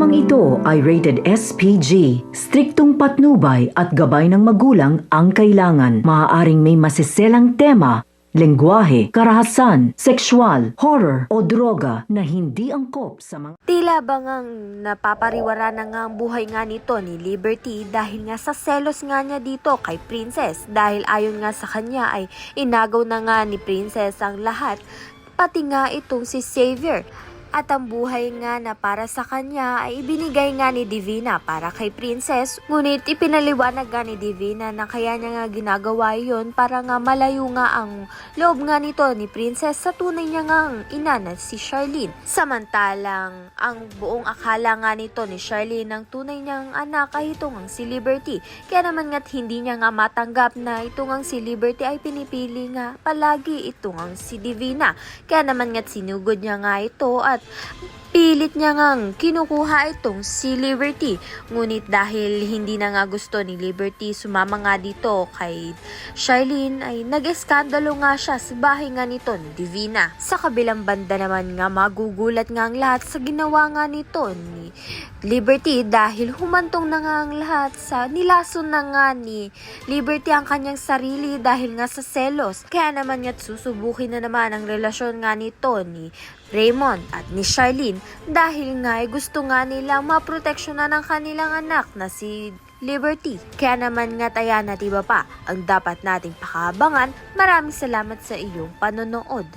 Programang ito ay rated SPG. Striktong patnubay at gabay ng magulang ang kailangan. Maaaring may masiselang tema, lengguwahe, karahasan, sexual, horror o droga na hindi angkop sa mga... Tila bangang napapariwara na nga ang buhay nga nito ni Liberty dahil nga sa selos nga niya dito kay Princess. Dahil ayon nga sa kanya ay inagaw na nga ni Princess ang lahat, pati nga itong si Xavier. At ang buhay nga na para sa kanya ay ibinigay nga ni Divina para kay Princess. Ngunit ipinaliwanag nga ni Divina na kaya niya nga ginagawa yun para nga malayo nga ang loob nga nito ni Princess sa tunay niya nga ina na si Charlene. Samantalang ang buong akala nga nito ni Charlene ang tunay niyang anak ay ito ngang si Liberty. Kaya naman nga't hindi niya nga matanggap na ito ngang si Liberty ay pinipili nga palagi ito ngang si Divina. Kaya naman nga't sinugod niya nga ito at pilit niya ngang kinukuha itong si Liberty. Ngunit dahil hindi na nga gusto ni Liberty sumama nga dito kay Charlene ay nag-eskandalo nga siya sa bahay nga nito ni Divina. Sa kabilang banda naman nga magugulat nga ang lahat sa ginawa nga nito ni Liberty dahil humantong na nga ang lahat sa nilason na nga ni Liberty ang kanyang sarili dahil nga sa selos. Kaya naman nga't susubukin na naman ang relasyon nga nito ni Raymond at ni Charlene dahil nga ay gusto nga nilang maproteksyonan ng kanilang anak na si Liberty. Kaya naman nga ayan at iba pa ang dapat nating pakabangan. Maraming salamat sa iyong panonood.